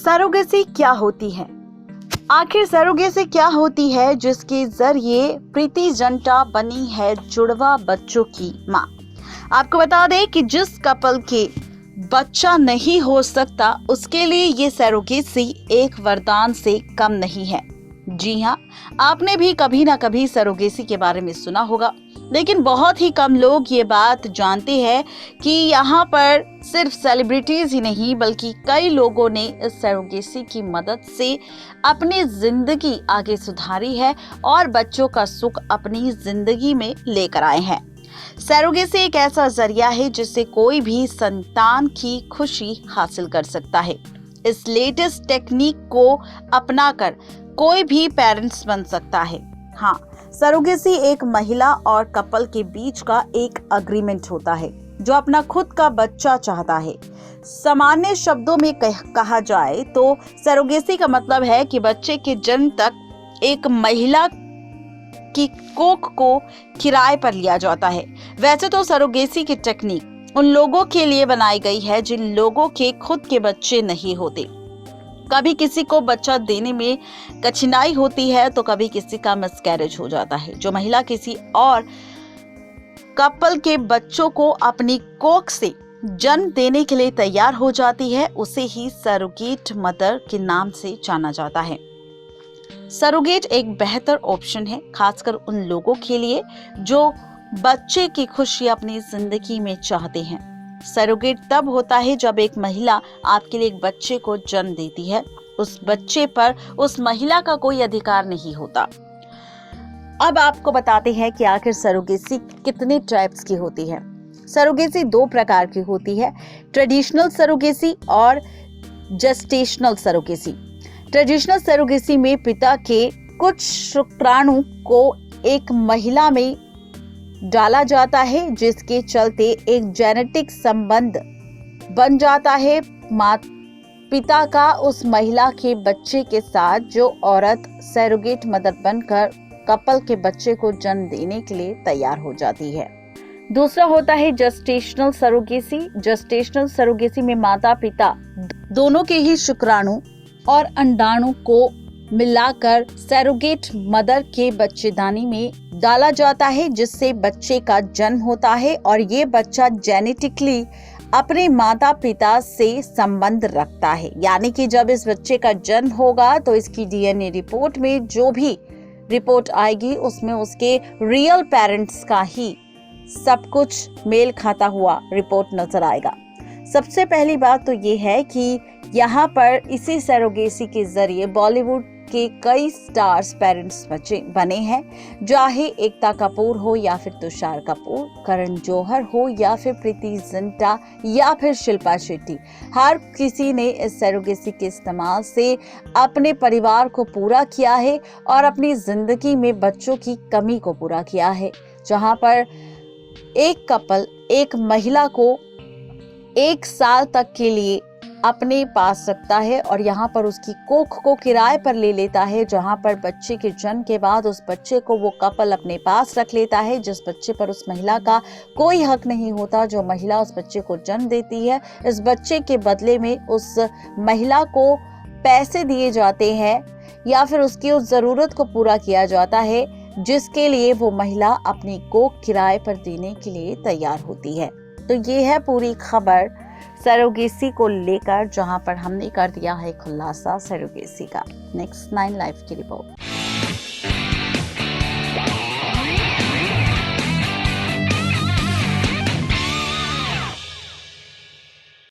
Surrogacy क्या होती है? आखिर सरोगेसी क्या होती है जिसके जरिए प्रीति जिंटा बनी है जुड़वा बच्चों की मां? आपको बता दें कि जिस कपल के बच्चा नहीं हो सकता उसके लिए ये सरोगेसी एक वरदान से कम नहीं है। जी हाँ, आपने भी कभी ना कभी सरोगेसी के बारे में सुना होगा, लेकिन बहुत ही कम लोग ये बात जानते हैं कि यहाँ पर सिर्फ सेलिब्रिटीज ही नहीं बल्कि कई लोगों ने इस सरोगेसी की मदद से अपनी जिंदगी आगे सुधारी है और बच्चों का सुख अपनी जिंदगी में लेकर आए हैं। सरोगेसी एक ऐसा जरिया है जिससे कोई भी संतान की खुशी हासिल कर सकता है। इस लेटेस्ट टेक्निक को अपनाकर कोई भी पेरेंट्स बन सकता है। हाँ, सरोगेसी एक महिला और कपल के बीच का एक एग्रीमेंट होता है जो अपना खुद का बच्चा चाहता है। सामान्य शब्दों में कहा जाए तो सरोगेसी का मतलब है कि बच्चे के जन्म तक एक महिला की कोख को किराए पर लिया जाता है। वैसे तो सरोगेसी की टेक्निक उन लोगों के लिए बनाई गई है जिन लोगों के खुद के बच्चे नहीं होते। कभी किसी को बच्चा देने में कठिनाई होती है तो कभी किसी का मिसकैरेज हो जाता है। जो महिला किसी और कपल के बच्चों को अपनी कोख से जन्म देने के लिए तैयार हो जाती है उसे ही सरोगेट मदर के नाम से जाना जाता है। सरोगेट एक बेहतर ऑप्शन है, खासकर उन लोगों के लिए जो बच्चे की खुशी अपनी जिंदगी में चाहते हैं। सरोगेट तब होता है जब एक महिला आपके लिए एक बच्चे को जन्म देती है। उस बच्चे पर उस महिला का कोई अधिकार नहीं होता। अब आपको बताते हैं कि आखिर सरोगेसी कितने टाइप्स की होती है। सरोगेसी दो प्रकार की होती है, ट्रेडिशनल सरोगेसी और जेस्टेशनल सरोगेसी। ट्रेडिशनल सरोगेसी में पिता के कुछ शुक्राणु को एक महिला में डाला जाता है जिसके चलते एक जेनेटिक संबंध बन जाता है पिता का उस महिला के बच्चे के साथ, जो औरत सरोगेट मदर बनकर कपल के बच्चे को जन्म देने के लिए तैयार हो जाती है। दूसरा होता है जेस्टेशनल सरोगेसी। जेस्टेशनल सरोगेसी में माता पिता दोनों के ही शुक्राणु और अंडाणु को मिलाकर सरोगेट मदर के बच्चेदानी में डाला जाता है जिससे बच्चे का जन्म होता है और ये बच्चा जेनेटिकली अपने माता पिता से संबंध रखता है। यानी कि जब इस बच्चे का जन्म होगा तो इसकी डीएनए रिपोर्ट में जो भी रिपोर्ट आएगी उसमें उसके रियल पेरेंट्स का ही सब कुछ मेल खाता हुआ रिपोर्ट नजर आएगा। सबसे पहली बात तो ये है कि यहाँ पर इसी सरोगेसी के जरिए बॉलीवुड के कई स्टार्स पेरेंट्स बच्चे बने हैं, चाहे एकता कपूर हो या फिर तुषार कपूर, करण जौहर हो या फिर प्रीति जिंटा या फिर शिल्पा शेट्टी। हर किसी ने इस सरोगेसी के इस्तेमाल से अपने परिवार को पूरा किया है और अपनी जिंदगी में बच्चों की कमी को पूरा किया है। जहां पर एक कपल एक महिला को 1 साल तक के लिए अपने पास रखता है और यहाँ पर उसकी कोख को किराए पर ले लेता है, जहाँ पर बच्चे के जन्म के बाद उस बच्चे को वो कपल अपने पास रख लेता है जिस बच्चे पर उस महिला का कोई हक नहीं होता। जो महिला उस बच्चे को जन्म देती है, इस बच्चे के बदले में उस महिला को पैसे दिए जाते हैं या फिर उसकी उस जरूरत को पूरा किया जाता है जिसके लिए वो महिला अपनी कोख किराए पर देने के लिए तैयार होती है। तो ये है पूरी खबर सरोगेसी को लेकर, जहां पर हमने कर दिया है खुलासा सरोगेसी का। नेक्स्ट 9 लाइव की रिपोर्ट।